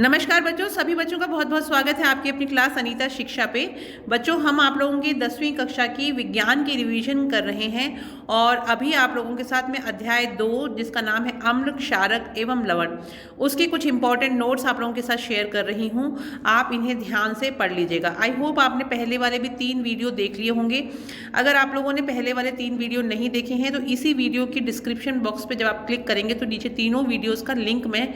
नमस्कार बच्चों, सभी बच्चों का बहुत बहुत स्वागत है आपकी अपनी क्लास अनीता शिक्षा पे। बच्चों, हम आप लोगों की 10वीं कक्षा की विज्ञान की रिवीजन कर रहे हैं और अभी आप लोगों के साथ में अध्याय 2 जिसका नाम है अम्ल, क्षारक एवं लवण, उसके कुछ इंपॉर्टेंट नोट्स आप लोगों के साथ शेयर कर रही हूँ। आप इन्हें ध्यान से पढ़ लीजिएगा। आई होप आपने पहले वाले भी 3 वीडियो देख लिए होंगे। अगर आप लोगों ने पहले वाले 3 वीडियो नहीं देखे हैं तो इसी वीडियो की डिस्क्रिप्शन बॉक्स पर जब आप क्लिक करेंगे तो नीचे तीनों वीडियोज़ का लिंक मैं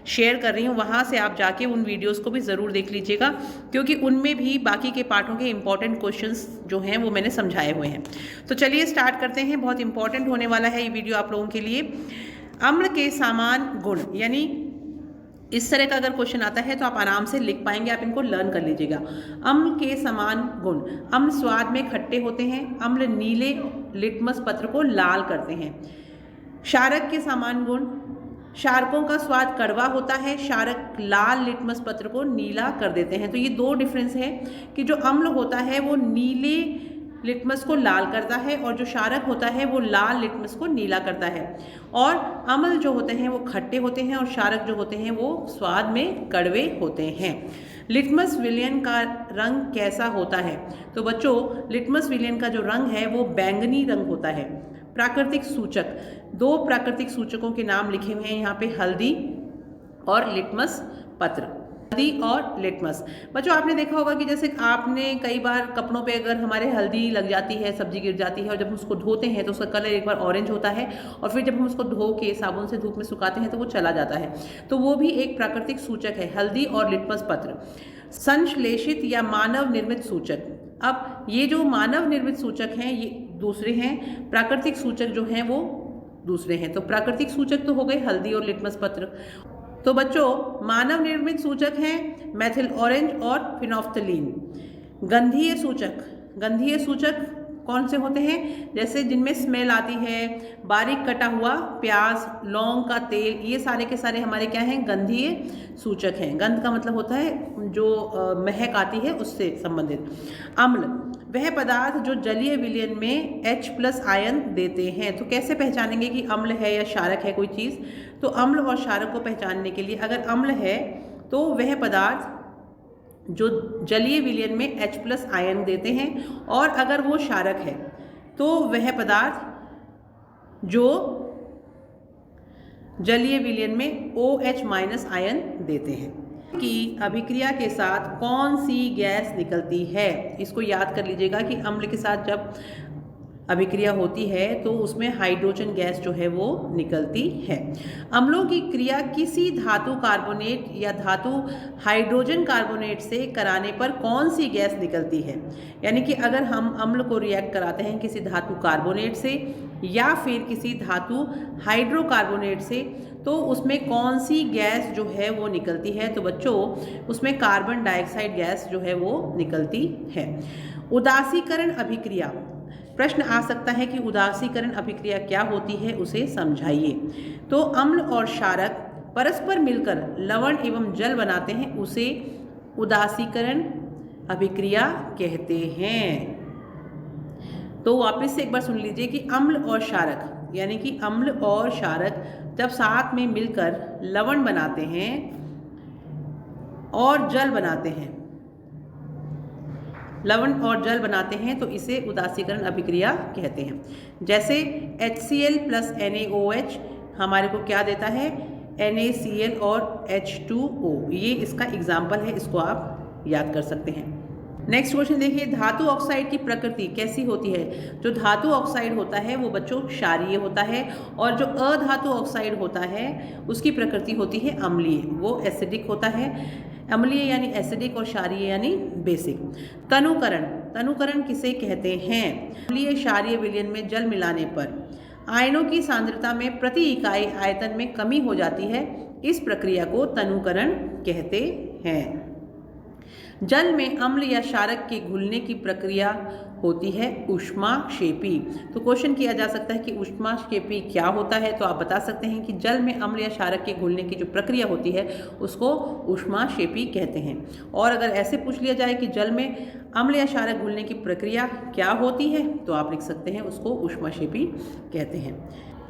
शेयर कर रही हूँ, वहाँ से आप जाके उन वीडियोस को भी ज़रूर देख लीजिएगा, क्योंकि उनमें भी बाकी के पार्टों के इंपॉर्टेंट क्वेश्चंस जो हैं वो मैंने समझाए हुए हैं। तो चलिए स्टार्ट करते हैं। बहुत इंपॉर्टेंट होने वाला है ये वीडियो आप लोगों के लिए। अम्ल के समान गुण, यानी इस तरह का अगर क्वेश्चन आता है तो आप आराम से लिख पाएंगे, आप इनको लर्न कर लीजिएगा। अम्ल के समान गुण। अम्ल स्वाद में खट्टे होते हैं। अम्ल नीले लिटमस पत्र को लाल करते हैं। क्षारक के समान गुण। क्षारकों का स्वाद कड़वा होता है। क्षारक लाल लिटमस पत्र को नीला कर देते हैं। तो ये दो डिफरेंस है कि जो अम्ल होता है वो नीले लिटमस को लाल करता है और जो क्षारक होता है वो लाल लिटमस को नीला करता है। और अम्ल जो होते हैं वो खट्टे होते हैं और क्षारक जो होते हैं वो स्वाद में कड़वे होते हैं। लिटमस विलयन का रंग कैसा होता है? तो बच्चों, लिटमस विलयन का जो रंग है वो बैंगनी रंग होता है। प्राकृतिक सूचक, 2 प्राकृतिक सूचकों के नाम लिखे हुए हैं यहाँ पे, हल्दी और लिटमस पत्र। हल्दी और लिटमस। बच्चों, आपने देखा होगा कि जैसे आपने कई बार कपड़ों पे अगर हमारे हल्दी लग जाती है, सब्जी गिर जाती है और जब हम उसको धोते हैं तो उसका कलर एक बार ऑरेंज होता है और फिर जब हम उसको धो के साबुन से धूप में सुखाते हैं तो वो चला जाता है। तो वो भी एक प्राकृतिक सूचक है, हल्दी और लिटमस पत्र। संश्लेषित या मानव निर्मित सूचक। अब ये जो मानव निर्मित सूचक हैं ये दूसरे हैं, प्राकृतिक सूचक जो हैं वो दूसरे हैं। तो प्राकृतिक सूचक तो हो गए हल्दी और लिटमस पत्र। तो बच्चों, मानव निर्मित सूचक हैं मेथिल ऑरेंज और फिनोफ्थलीन। गंधीय सूचक, गंधीय सूचक कौन से होते हैं? जैसे जिनमें स्मेल आती है, बारीक कटा हुआ प्याज, लौंग का तेल, ये सारे के सारे हमारे क्या हैं? गंधीय सूचक हैं। गंध का मतलब होता है जो महक आती है उससे संबंधित। अम्ल, वह पदार्थ जो जलीय विलयन में H+ आयन देते हैं। तो कैसे पहचानेंगे कि अम्ल है या क्षारक है कोई चीज़? तो अम्ल और क्षारक को पहचानने के लिए, अगर अम्ल है तो वह पदार्थ जो जलीय विलयन में H+ आयन देते हैं, और अगर वो क्षारक है तो वह पदार्थ जो जलीय विलयन में OH- आयन देते हैं। कि अभिक्रिया के साथ कौन सी गैस निकलती है? इसको याद कर लीजिएगा कि अम्ल के साथ जब अभिक्रिया होती है तो उसमें हाइड्रोजन गैस जो है वो निकलती है। अम्लों की क्रिया किसी धातु कार्बोनेट या धातु हाइड्रोजन कार्बोनेट से कराने पर कौन सी गैस निकलती है? यानी कि अगर हम अम्ल को रिएक्ट कराते हैं किसी धातु कार्बोनेट से या फिर किसी धातु हाइड्रोकार्बोनेट से तो उसमें कौन सी गैस जो है वो निकलती है? तो बच्चों, उसमें कार्बन डाइऑक्साइड गैस जो है वो निकलती है। उदासीकरण अभिक्रिया। प्रश्न आ सकता है कि उदासीकरण अभिक्रिया क्या होती है, उसे समझाइए। तो अम्ल और क्षारक परस्पर मिलकर लवण एवं जल बनाते हैं, उसे उदासीकरण अभिक्रिया कहते हैं। तो वापस से एक बार सुन लीजिए कि अम्ल और क्षारक, यानी कि अम्ल और क्षारक जब साथ में मिलकर लवण बनाते हैं और जल बनाते हैं, लवण और जल बनाते हैं, तो इसे उदासीकरण अभिक्रिया कहते हैं। जैसे HCl + NaOH हमारे को क्या देता है? NaCl और H2O। ये इसका एग्जाम्पल है, इसको आप याद कर सकते हैं। नेक्स्ट क्वेश्चन देखिए, धातु ऑक्साइड की प्रकृति कैसी होती है? जो धातु ऑक्साइड होता है वो बच्चों क्षारीय होता है, और जो अधातु ऑक्साइड होता है उसकी प्रकृति होती है अम्लीय, वो एसिडिक होता है। अम्लीय यानी एसिडिक और क्षारीय यानी बेसिक। तनुकरण, तनुकरण किसे कहते हैं? अम्लीय क्षारीय विलयन में जल मिलाने पर आयनों की सांद्रता में प्रति इकाई आयतन में कमी हो जाती है, इस प्रक्रिया को तनुकरण कहते हैं। जल में अम्ल या क्षारक के घुलने की प्रक्रिया होती है ऊष्माक्षेपी। तो क्वेश्चन किया जा सकता है कि ऊष्माक्षेपी क्या होता है? तो आप बता सकते हैं कि जल में अम्ल या क्षारक के घुलने की जो प्रक्रिया होती है उसको ऊष्माक्षेपी कहते हैं। और अगर ऐसे पूछ लिया जाए कि जल में अम्ल या क्षारक घुलने की प्रक्रिया क्या होती है, तो आप लिख सकते हैं उसको ऊष्माक्षेपी कहते हैं।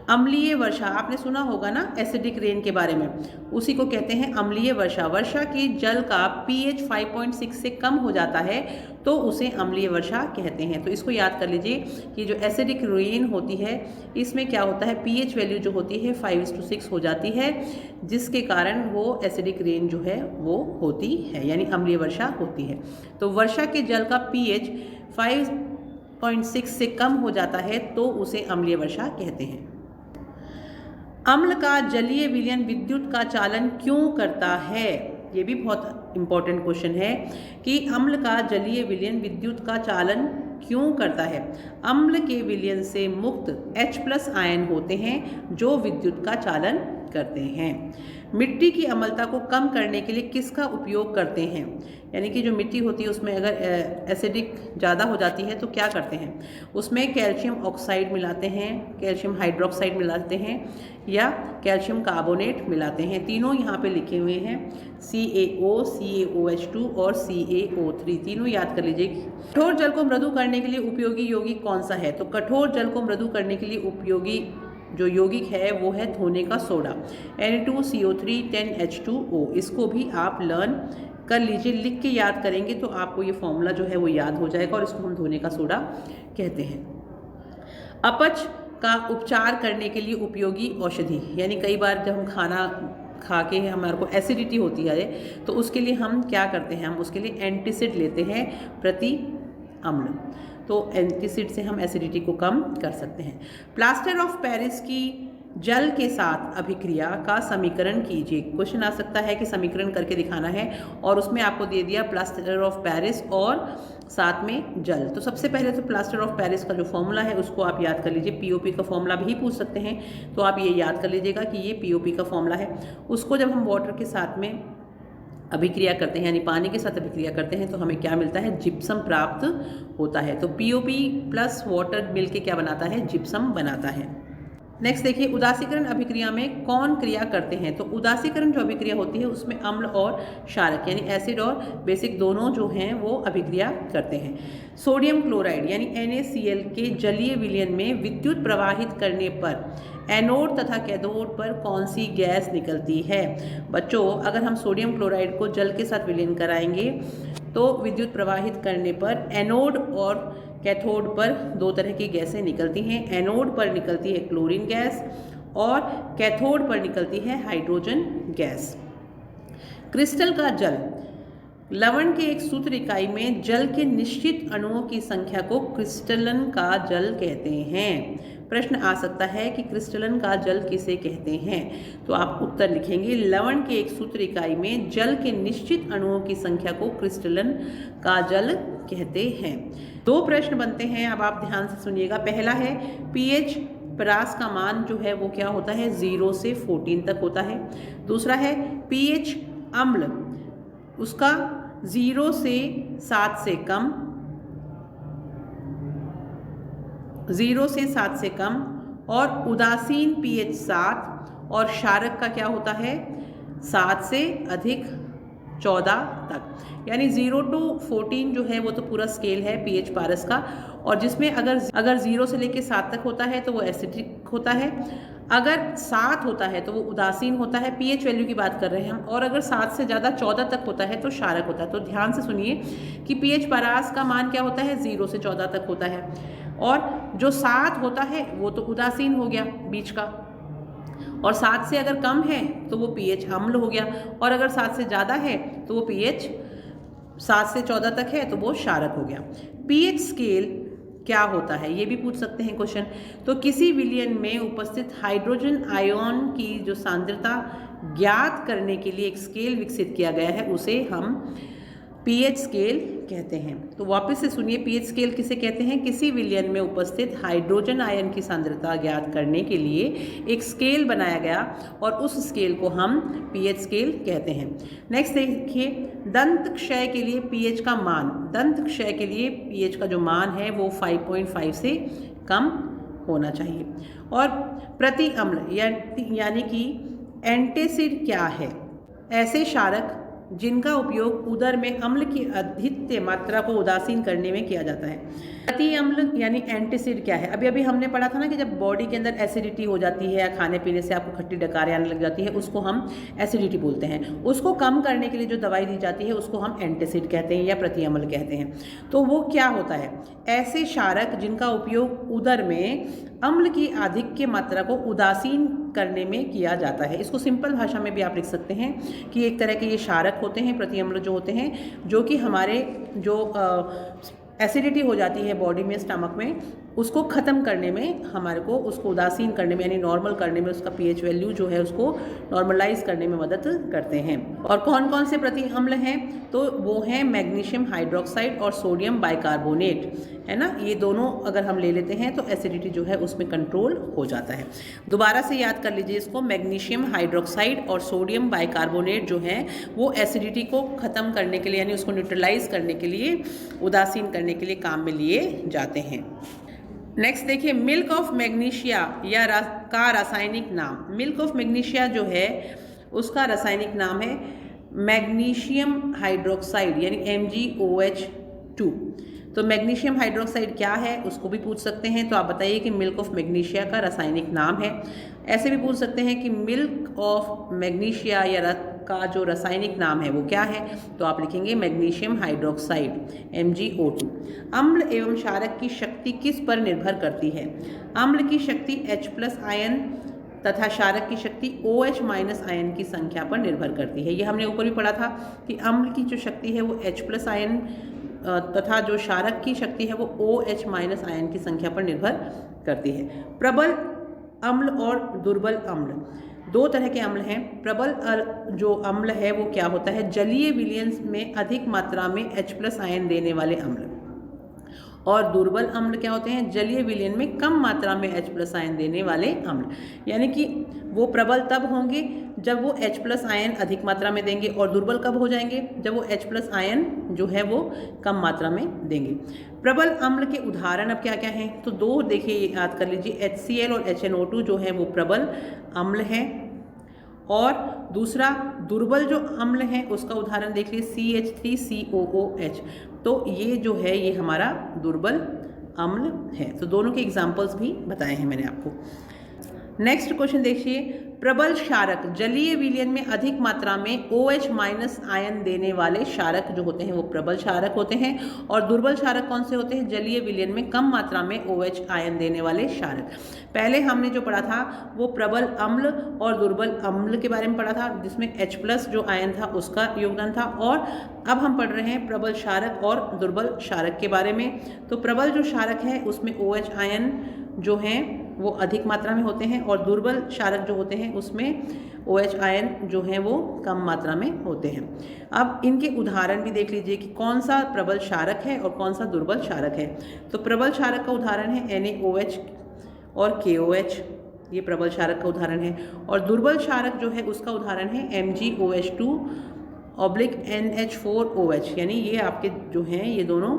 अम्लीय वर्षा, आपने सुना होगा ना एसिडिक रेन के बारे में, उसी को कहते हैं अम्लीय वर्षा। वर्षा के जल का pH 5.6 से कम हो जाता है तो उसे अम्लीय वर्षा कहते हैं। तो इसको याद कर लीजिए कि जो एसिडिक रेन होती है इसमें क्या होता है, pH वैल्यू जो होती है 5:6 हो जाती है, जिसके कारण वो एसिडिक रेन जो है वो होती है, यानी अम्लीय वर्षा होती है। तो वर्षा के जल का pH 5.6 से कम हो जाता है तो उसे अम्लीय वर्षा कहते हैं। अम्ल का जलीय विलयन विद्युत का चालन क्यों करता है? ये भी बहुत इंपॉर्टेंट क्वेश्चन है कि अम्ल का जलीय विलयन विद्युत का चालन क्यों करता है। अम्ल के विलयन से मुक्त H+ आयन होते हैं जो विद्युत का चालन करते हैं। मिट्टी की अम्लता को कम करने के लिए किसका उपयोग करते हैं? यानी कि जो मिट्टी होती है उसमें अगर एसिडिक ज़्यादा हो जाती है तो क्या करते हैं, उसमें कैल्शियम ऑक्साइड मिलाते हैं, कैल्शियम हाइड्रोक्साइड मिलाते हैं या कैल्शियम कार्बोनेट मिलाते हैं। तीनों यहाँ पे लिखे हुए हैं, CaO, CaOH2 और CaO3, तीनों याद कर लीजिए। कठोर जल को मृदु करने के लिए उपयोगी यौगिक कौन सा है? तो कठोर जल को मृदु करने के लिए उपयोगी जो यौगिक है वो है धोने का सोडा, Na2CO3 10H2O। इसको भी आप लर्न कर लीजिए, लिख के याद करेंगे तो आपको ये फॉर्मूला जो है वो याद हो जाएगा और इसको हम धोने का सोडा कहते हैं। अपच का उपचार करने के लिए उपयोगी औषधि, यानी कई बार जब हम खाना खा के हमारे को एसिडिटी होती है तो उसके लिए हम क्या करते हैं, हम उसके लिए एंटीसिड लेते हैं प्रति अम्ल। तो एंटीसिड से हम एसिडिटी को कम कर सकते हैं। प्लास्टर ऑफ पेरिस की जल के साथ अभिक्रिया का समीकरण कीजिए। क्वेश्चन आ सकता है कि समीकरण करके दिखाना है और उसमें आपको दे दिया प्लास्टर ऑफ पेरिस और साथ में जल। तो सबसे पहले तो प्लास्टर ऑफ पेरिस का जो फॉर्मूला है उसको आप याद कर लीजिए। पीओपी का फॉर्मूला भी पूछ सकते हैं तो आप ये याद कर लीजिएगा कि ये पीओपी का फॉर्मूला है। उसको जब हम वाटर के साथ में अभिक्रिया करते हैं यानी पानी के साथ अभिक्रिया करते हैं तो हमें क्या मिलता है, जिप्सम प्राप्त होता है। तो पीओपी प्लस वाटर मिलके क्या बनाता है, जिप्सम बनाता है। नेक्स्ट देखिए, उदासीकरण अभिक्रिया में कौन क्रिया करते हैं? तो उदासीकरण जो अभिक्रिया होती है उसमें अम्ल और क्षारक यानी एसिड और बेसिक दोनों जो हैं वो अभिक्रिया करते हैं। सोडियम क्लोराइड यानी NaCl के जलीय विलयन में विद्युत प्रवाहित करने पर एनोड तथा कैथोड पर कौन सी गैस निकलती है? बच्चों, अगर हम सोडियम क्लोराइड को जल के साथ विलयन कराएंगे तो विद्युत प्रवाहित करने पर एनोड और कैथोड पर दो तरह की गैसें निकलती हैं। एनोड पर निकलती है क्लोरीन गैस और कैथोड पर निकलती है हाइड्रोजन गैस। क्रिस्टल का जल, लवण के एक सूत्र इकाई में जल के निश्चित अणुओं की संख्या को क्रिस्टलन का जल कहते हैं। प्रश्न आ सकता है कि क्रिस्टलन का जल किसे कहते हैं? तो आप उत्तर लिखेंगे, लवण के एक सूत्र इकाई में जल के निश्चित अणुओं की संख्या को क्रिस्टलन का जल कहते हैं। दो प्रश्न बनते हैं, अब आप ध्यान से सुनिएगा। पहला है pH परास का मान जो है वो क्या होता है, 0 से 14 तक होता है। दूसरा है pH अम्ल, उसका 0 से 7 से कम, 0 से 7 से कम, और उदासीन pH 7 और क्षारक का क्या होता है 7 से अधिक 14 तक। यानी 0 to 14 जो है वो तो पूरा स्केल है pH पारस का, और जिसमें अगर 0 से लेके 7 तक होता है तो वो एसिडिक होता है, अगर 7 होता है तो वो उदासीन होता है, pH वैल्यू की बात कर रहे हैं हम, और अगर 7 से ज़्यादा 14 तक होता है तो क्षारक होता है। तो ध्यान से सुनिए कि pH परास का मान क्या होता है, 0 से 14 तक होता है, और जो 7 होता है वो तो उदासीन हो गया बीच का, और 7 से अगर कम है तो वो pH अम्ल हो गया, और अगर 7 से ज़्यादा है तो वो pH 7 से 14 तक है तो वो क्षारक हो गया। pH स्केल क्या होता है, ये भी पूछ सकते हैं क्वेश्चन। तो किसी विलयन में उपस्थित हाइड्रोजन आयन की जो सांद्रता ज्ञात करने के लिए एक स्केल विकसित किया गया है उसे हम pH स्केल कहते हैं। तो वापस से सुनिए, pH स्केल किसे कहते हैं, किसी विलयन में उपस्थित हाइड्रोजन आयन की सांद्रता ज्ञात करने के लिए एक स्केल बनाया गया और उस स्केल को हम pH स्केल कहते हैं। नेक्स्ट देखिए, दंत क्षय के लिए pH का मान, दंत क्षय के लिए pH का जो मान है वो 5.5 से कम होना चाहिए। और प्रति अम्ल यानी कि एंटीसिड क्या है? ऐसे क्षारक जिनका उपयोग उदर में अम्ल की अधिक मात्रा को उदासीन करने में किया जाता है। प्रति अम्ल यानी एंटीसिड क्या है? अभी अभी हमने पढ़ा था ना कि जब बॉडी के अंदर एसिडिटी हो जाती है या खाने पीने से आपको खट्टी डकारें आने लग जाती है, उसको हम एसिडिटी बोलते हैं। उसको कम करने के लिए जो दवाई दी जाती है उसको हम एंटीसिड कहते हैं या प्रति अम्ल कहते हैं। तो वो क्या होता है? ऐसे क्षारक जिनका उपयोग उदर में अम्ल की आधिक्य मात्रा को उदासीन करने में किया जाता है। इसको सिंपल भाषा में भी आप लिख सकते हैं कि एक तरह के ये क्षारक होते हैं, प्रति अम्ल जो होते हैं, जो कि हमारे जो एसिडिटी हो जाती है बॉडी में, स्टमक में, उसको ख़त्म करने में, हमारे को उसको उदासीन करने में यानी नॉर्मल करने में, उसका पीएच वैल्यू जो है उसको नॉर्मलाइज करने में मदद करते हैं। और कौन कौन से प्रति अम्ल हैं? तो वो हैं मैग्नीशियम हाइड्रोक्साइड और सोडियम बाइकार्बोनेट, है ना। ये दोनों अगर हम ले लेते हैं तो एसिडिटी जो है उसमें कंट्रोल हो जाता है। दोबारा से याद कर लीजिए इसको, मैग्नीशियम हाइड्रोक्साइड और सोडियम बाइकार्बोनेट जो है वो एसिडिटी को ख़त्म करने के लिए यानी उसको न्यूट्रलाइज करने के लिए, उदासीन करने के लिए काम में लिए जाते हैं। नेक्स्ट देखिए, मिल्क ऑफ मैग्नीशिया का रासायनिक नाम। मिल्क ऑफ मैग्नीशिया जो है उसका रासायनिक नाम है मैग्नीशियम हाइड्रोक्साइड यानी MgOH2। तो मैग्नीशियम हाइड्रोक्साइड क्या है उसको भी पूछ सकते हैं। तो आप बताइए कि मिल्क ऑफ मैग्नीशिया का रासायनिक नाम है। ऐसे भी पूछ सकते हैं कि मिल्क ऑफ मैग्नीशिया या का जो रासायनिक नाम है वो क्या है? तो आप लिखेंगे मैग्नीशियम हाइड्रोक्साइड MgO2। अम्ल एवं क्षारक की शक्ति किस पर निर्भर करती है? अम्ल की शक्ति H+ आयन तथा क्षारक की शक्ति OH- आयन की संख्या पर निर्भर करती है। ये हमने ऊपर भी पढ़ा था कि अम्ल की जो शक्ति है वो H+ आयन तथा जो क्षारक की शक्ति है वो OH- आयन की संख्या पर निर्भर करती है। प्रबल अम्ल और दुर्बल अम्ल, दो तरह के अम्ल हैं। प्रबल जो अम्ल है वो क्या होता है? जलीय विलयन में अधिक मात्रा में H+ आयन देने वाले अम्ल। और दुर्बल अम्ल क्या होते हैं? जलीय विलयन में कम मात्रा में H+ आयन देने वाले अम्ल। यानी कि वो प्रबल तब होंगे जब वो H+ आयन अधिक मात्रा में देंगे, और दुर्बल कब हो जाएंगे? जब वो H+ आयन जो है वो कम मात्रा में देंगे। प्रबल अम्ल के उदाहरण अब क्या क्या हैं? तो दो देखिए याद कर लीजिए, HCl और HNO2 जो है वो प्रबल अम्ल है। और दूसरा दुर्बल जो अम्ल है उसका उदाहरण देख लीजिए CH3COOH। तो ये जो है ये हमारा दुर्बल अम्ल है। तो दोनों के एग्जाम्पल्स भी बताए हैं मैंने आपको। नेक्स्ट क्वेश्चन देखिए, प्रबल क्षारक जलीय विलयन में अधिक मात्रा में OH- आयन देने वाले क्षारक जो होते हैं वो प्रबल क्षारक होते हैं। और दुर्बल क्षारक कौन से होते हैं? जलीय विलयन में कम मात्रा में OH आयन देने वाले क्षारक। पहले हमने जो पढ़ा था वो प्रबल अम्ल और दुर्बल अम्ल के बारे में पढ़ा था, जिसमें H+ जो आयन था उसका योगदान था। और अब हम पढ़ रहे हैं प्रबल क्षारक और दुर्बल क्षारक के बारे में। तो प्रबल जो क्षारक है उसमें OH आयन जो हैं वो अधिक मात्रा में होते हैं, और दुर्बल क्षारक जो होते हैं उसमें OH आयन जो हैं वो कम मात्रा में होते हैं। अब इनके उदाहरण भी देख लीजिए कि कौन सा प्रबल क्षारक है और कौन सा दुर्बल क्षारक है। तो प्रबल क्षारक का उदाहरण है NaOH और KOH, ये प्रबल क्षारक का उदाहरण है। और दुर्बल क्षारक जो है उसका उदाहरण है MgOH2/NH4OH, यानी ये आपके जो हैं ये दोनों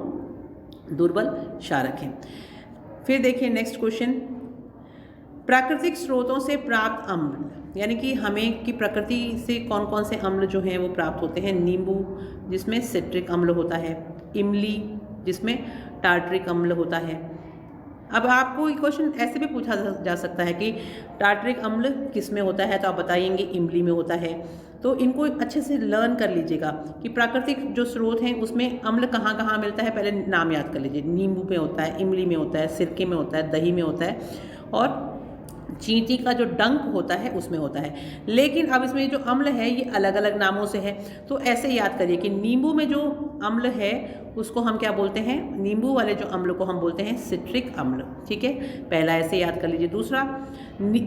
दुर्बल क्षारक हैं। फिर देखिए नेक्स्ट क्वेश्चन, प्राकृतिक स्रोतों से प्राप्त अम्ल, यानी कि हमें कि प्रकृति से कौन कौन से अम्ल जो हैं वो प्राप्त होते हैं। नींबू जिसमें सिट्रिक अम्ल होता है, इमली जिसमें टार्ट्रिक अम्ल होता है। अब आपको ये क्वेश्चन ऐसे भी पूछा जा सकता है कि टार्ट्रिक अम्ल किस में होता है? तो आप बताएंगे इमली में होता है। तो इनको अच्छे से लर्न कर लीजिएगा कि प्राकृतिक जो स्रोत हैं उसमें अम्ल कहाँ कहाँ मिलता है। पहले नाम याद कर लीजिए, नींबू में होता है, इमली में होता है, सिरके में होता है, दही में होता है, और चींटी का जो डंक होता है उसमें होता है। लेकिन अब इसमें जो अम्ल है ये अलग अलग नामों से है। तो ऐसे याद करिए कि नींबू में जो अम्ल है उसको हम क्या बोलते हैं? नींबू वाले जो अम्ल को हम बोलते हैं सिट्रिक अम्ल। ठीक है, पहला ऐसे याद कर लीजिए। दूसरा,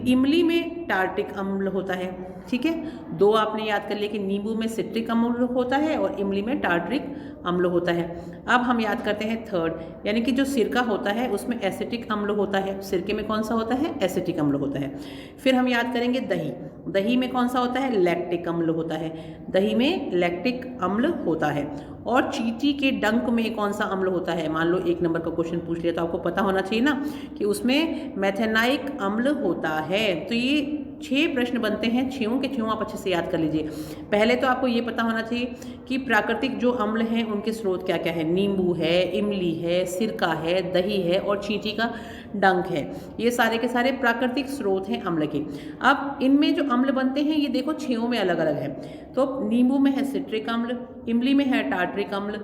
इमली में टार्ट्रिक अम्ल होता है। ठीक है, दो आपने याद कर लिया कि नींबू में सिट्रिक अम्ल होता है और इमली में टार्ट्रिक अम्ल होता है। अब हम याद करते हैं थर्ड, यानी कि जो सिरका होता है उसमें एसिटिक अम्ल होता है। सिरके में कौन सा होता है? एसिटिक अम्ल होता है। फिर हम याद करेंगे दही, दही में कौन सा होता है? लैक्टिक अम्ल होता है, दही में लैक्टिक अम्ल होता है। और चींटी के डंक में कौन सा अम्ल होता है? मान लो 1 नंबर का क्वेश्चन पूछ लिया तो आपको पता होना चाहिए ना कि उसमें मेथेनाइक अम्ल होता है। तो ये 6 प्रश्न बनते हैं, 6 के 6 आप अच्छे से याद कर लीजिए। पहले तो आपको ये पता होना चाहिए कि प्राकृतिक जो अम्ल हैं उनके स्रोत क्या क्या है। नींबू है, इमली है, सिरका है, दही है और चींटी का डंक है। ये सारे के सारे प्राकृतिक स्रोत हैं अम्ल के। अब इनमें जो अम्ल बनते हैं ये देखो 6 में अलग अलग है। तो नींबू में है सिट्रिक अम्ल, इमली में है टार्ट्रिक अम्ल,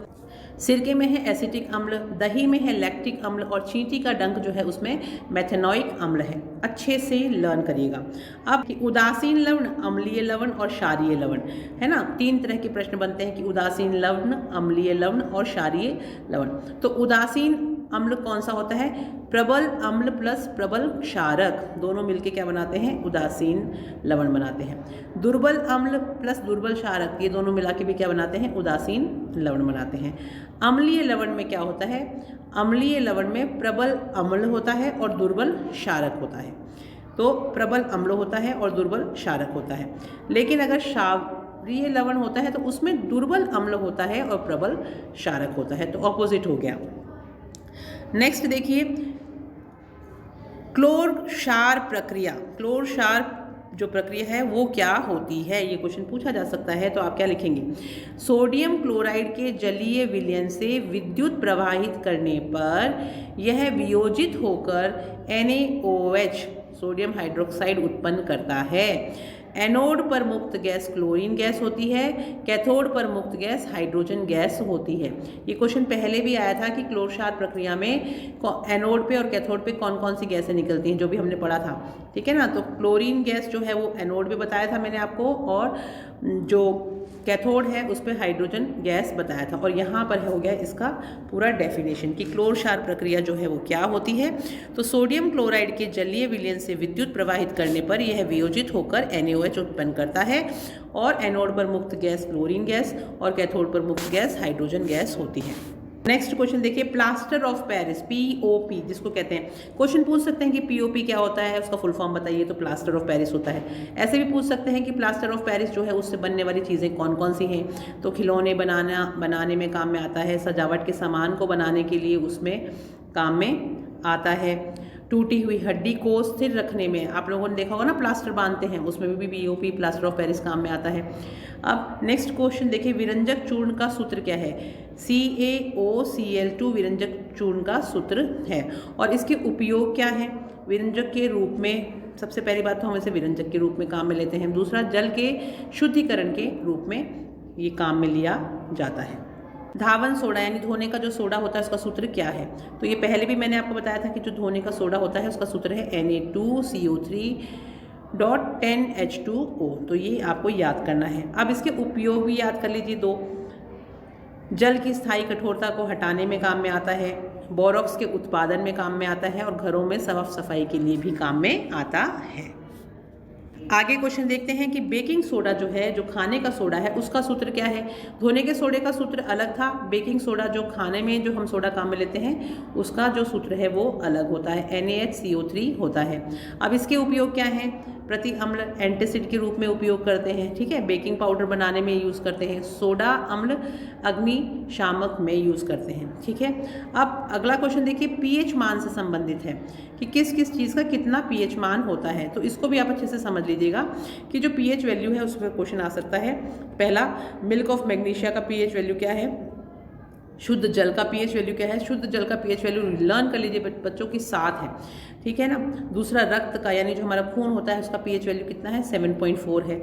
सिरके में है एसिटिक अम्ल, दही में है लैक्टिक अम्ल और चींटी का डंक जो है उसमें मेथेनोइक अम्ल है। अच्छे से लर्न करिएगा। अब उदासीन लवण, अम्लीय लवण और क्षारीय लवण, है ना। 3 तरह के प्रश्न बनते हैं कि उदासीन लवण, अम्लीय लवण और क्षारीय लवण। तो उदासीन अम्ल कौन सा होता है? प्रबल अम्ल प्लस प्रबल क्षारक दोनों मिलके क्या बनाते हैं? उदासीन लवण बनाते हैं। दुर्बल अम्ल प्लस दुर्बल क्षारक ये दोनों मिला के भी क्या बनाते हैं? उदासीन लवण बनाते हैं। अम्लीय लवण में क्या होता है? अम्लीय लवण में प्रबल अम्ल होता है और दुर्बल क्षारक होता है। तो प्रबल अम्ल होता है और दुर्बल क्षारक होता है। लेकिन अगर क्षारीय लवण होता है तो उसमें दुर्बल अम्ल होता है और प्रबल क्षारक होता है। तो ऑपोजिट हो गया। नेक्स्ट देखिए, क्लोर क्षार प्रक्रिया। क्लोर क्षार जो प्रक्रिया है वो क्या होती है? ये क्वेश्चन पूछा जा सकता है। तो आप क्या लिखेंगे? सोडियम क्लोराइड के जलीय विलयन से विद्युत प्रवाहित करने पर यह वियोजित होकर NaOH सोडियम हाइड्रोक्साइड उत्पन्न करता है। एनोड पर मुक्त गैस क्लोरीन गैस होती है, कैथोड पर मुक्त गैस हाइड्रोजन गैस होती है। ये क्वेश्चन पहले भी आया था कि क्लोर क्षार प्रक्रिया में एनोड पे और कैथोड पे कौन कौन सी गैसें निकलती हैं, जो भी हमने पढ़ा था। ठीक है ना। तो क्लोरीन गैस जो है वो एनोड पे बताया था मैंने आपको, और जो कैथोड है उस पर हाइड्रोजन गैस बताया था। और यहाँ पर हो गया इसका पूरा डेफिनेशन कि क्लोर क्षार प्रक्रिया जो है वो क्या होती है। तो सोडियम क्लोराइड के जलीय विलयन से विद्युत प्रवाहित करने पर यह वियोजित होकर NaOH उत्पन्न करता है और एनोड पर मुक्त गैस क्लोरीन गैस और कैथोड पर मुक्त गैस हाइड्रोजन गैस होती है। नेक्स्ट क्वेश्चन देखिए, प्लास्टर ऑफ पेरिस POP जिसको कहते हैं। क्वेश्चन पूछ सकते हैं कि POP क्या होता है, उसका फुल फॉर्म बताइए। तो प्लास्टर ऑफ पेरिस होता है। ऐसे भी पूछ सकते हैं कि प्लास्टर ऑफ पेरिस जो है उससे बनने वाली चीज़ें कौन कौन सी हैं। तो खिलौने बनाने में काम में आता है, सजावट के सामान को बनाने के लिए उसमें काम में आता है, टूटी हुई हड्डी को स्थिर रखने में आप लोगों ने देखा होगा ना प्लास्टर बांधते हैं, उसमें भी POP प्लास्टर ऑफ पेरिस काम में आता है। अब नेक्स्ट क्वेश्चन देखिए, विरंजक चूर्ण का सूत्र क्या है? CaOCl2 विरंजक चूर्ण का सूत्र है। और इसके उपयोग क्या है? विरंजक के रूप में, सबसे पहली बात तो हम इसे विरंजक के रूप में काम में लेते हैं। दूसरा, जल के शुद्धिकरण के रूप में ये काम में लिया जाता है। धावन सोडा यानी धोने का जो सोडा होता है उसका सूत्र क्या है? तो ये पहले भी मैंने आपको बताया था कि जो धोने का सोडा होता है उसका सूत्र है Na2CO3.10H2O। तो ये आपको याद करना है। अब इसके उपयोग भी याद कर लीजिए 2। जल की स्थायी कठोरता को हटाने में काम में आता है, बोरॉक्स के उत्पादन में काम में आता है और घरों में साफ सफाई के लिए भी काम में आता है। आगे क्वेश्चन देखते हैं कि बेकिंग सोडा जो है, जो खाने का सोडा है, उसका सूत्र क्या है? धोने के सोडे का सूत्र अलग था। बेकिंग सोडा जो खाने में जो हम सोडा काम में लेते हैं उसका जो सूत्र है वो अलग होता है, NaHCO3 होता है। अब इसके उपयोग क्या हैं? प्रति अम्ल एंटीसिड के रूप में उपयोग करते हैं। ठीक है। बेकिंग पाउडर बनाने में यूज़ करते हैं। सोडा अम्ल अग्निशामक में यूज़ करते हैं। ठीक है। अब अगला क्वेश्चन देखिए, pH मान से संबंधित है कि किस किस चीज़ का कितना pH मान होता है। तो इसको भी आप अच्छे से समझ लीजिएगा कि जो pH वैल्यू है उस पर क्वेश्चन आ सकता है। पहला, मिल्क ऑफ मैग्नीशिया का pH वैल्यू क्या है? शुद्ध जल का pH वैल्यू क्या है? शुद्ध जल का pH वैल्यू लर्न कर लीजिए बच्चों की 7 है। ठीक है ना। दूसरा, रक्त का यानी जो हमारा खून होता है उसका pH वैल्यू कितना है? 7.4 है।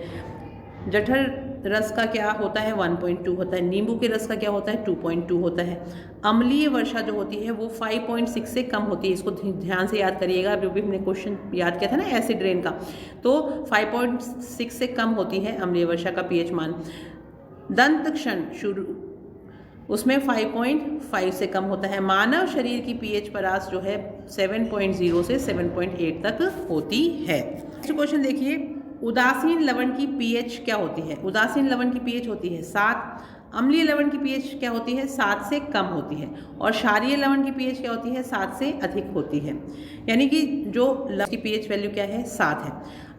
जठर रस का क्या होता है? 1.2 होता है। नींबू के रस का क्या होता है? 2.2 होता है। अम्लीय वर्षा जो होती है वो 5.6 से कम होती है। इसको ध्यान से याद करिएगा, जो भी हमने क्वेश्चन याद किया था ना एसिड रेन का, तो 5.6 से कम होती है अम्लीय वर्षा का pH मान। दंत क्षण शुरू उसमें 5.5 से कम होता है। मानव शरीर की pH परास जो है 7.0 से 7.8 तक होती है। नेक्स्ट क्वेश्चन देखिए, उदासीन लवण की pH क्या होती है? उदासीन लवण की pH होती है 7। अम्लीय लवण की pH क्या होती है? 7 से कम होती है। और क्षारीय लवण की pH क्या होती है? 7 से अधिक होती है। यानी कि जो लवण की pH वैल्यू क्या है? 7 है।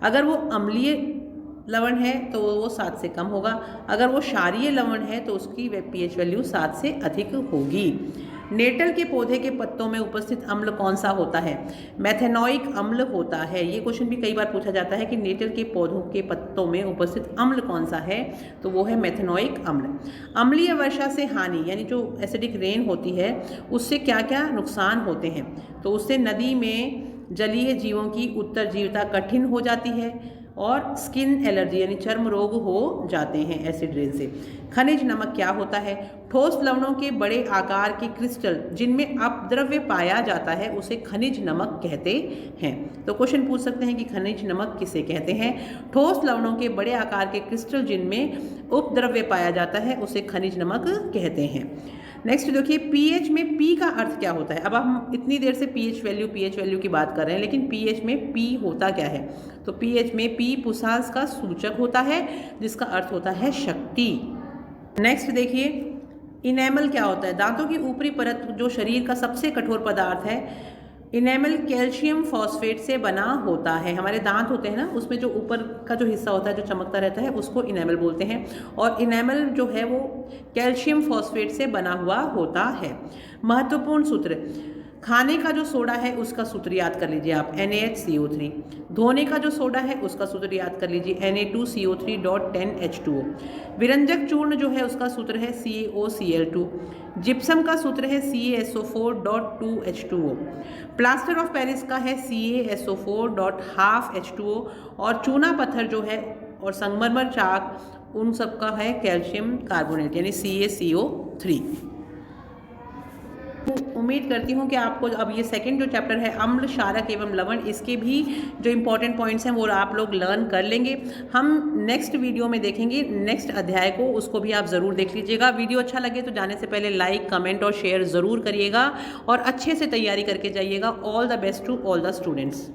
अगर वो अम्लीय लवण है तो वो 7 से कम होगा। अगर वो क्षारीय लवण है तो उसकी pH वैल्यू 7 से अधिक होगी। नेटल के पौधे के पत्तों में उपस्थित अम्ल कौन सा होता है? मेथेनोइक अम्ल होता है। ये क्वेश्चन भी कई बार पूछा जाता है कि नेटल के पौधों के पत्तों में उपस्थित अम्ल कौन सा है, तो वो है मेथेनोइक अम्ल। अम्लीय वर्षा से हानि, यानी जो एसिडिक रेन होती है उससे क्या क्या नुकसान होते हैं? तो उससे नदी में जलीय जीवों की उत्तरजीविता कठिन हो जाती है और स्किन एलर्जी यानी चर्म रोग हो जाते हैं एसिड रेन से। खनिज नमक क्या होता है? ठोस लवणों के बड़े आकार के क्रिस्टल जिनमें अपद्रव्य पाया जाता है उसे खनिज नमक कहते हैं। तो क्वेश्चन पूछ सकते हैं कि खनिज नमक किसे कहते हैं? ठोस लवणों के बड़े आकार के क्रिस्टल जिनमें उपद्रव्य पाया जाता है उसे खनिज नमक कहते हैं। नेक्स्ट देखिए, पीएच में पी का अर्थ क्या होता है? अब हम इतनी देर से पीएच वैल्यू की बात कर रहे हैं, लेकिन पीएच में पी होता क्या है? तो पीएच में पी पुसांस का सूचक होता है जिसका अर्थ होता है शक्ति। नेक्स्ट देखिए, इनेमल क्या होता है? दांतों की ऊपरी परत जो शरीर का सबसे कठोर पदार्थ है, इनेमल कैल्शियम फॉस्फेट से बना होता है। हमारे दांत होते हैं ना, उसमें जो ऊपर का जो हिस्सा होता है जो चमकता रहता है उसको इनेमल बोलते हैं, और इनेमल जो है वो कैल्शियम फॉस्फेट से बना हुआ होता है। महत्वपूर्ण सूत्र, खाने का जो सोडा है उसका सूत्र याद कर लीजिए आप, NaHCO3। धोने का जो सोडा है उसका सूत्र याद कर लीजिए, Na2CO3.10H2O। विरंजक चूर्ण जो है उसका सूत्र है CaOCl2। जिप्सम का सूत्र है CaSO4.2H2O। प्लास्टर ऑफ पेरिस का है CaSO4.12H2O। और चूना पत्थर जो है और संगमरमर चाक उन सब का है कैल्शियम कार्बोनेट यानी CaCO3। उम्मीद करती हूँ कि आपको अब ये सेकंड जो चैप्टर है अम्ल, क्षारक एवं लवण, इसके भी जो इंपॉर्टेंट पॉइंट्स हैं वो आप लोग लर्न कर लेंगे। हम नेक्स्ट वीडियो में देखेंगे नेक्स्ट अध्याय को, उसको भी आप ज़रूर देख लीजिएगा। वीडियो अच्छा लगे तो जाने से पहले लाइक, कमेंट और शेयर ज़रूर करिएगा और अच्छे से तैयारी करके जाइएगा। All the best to all the students.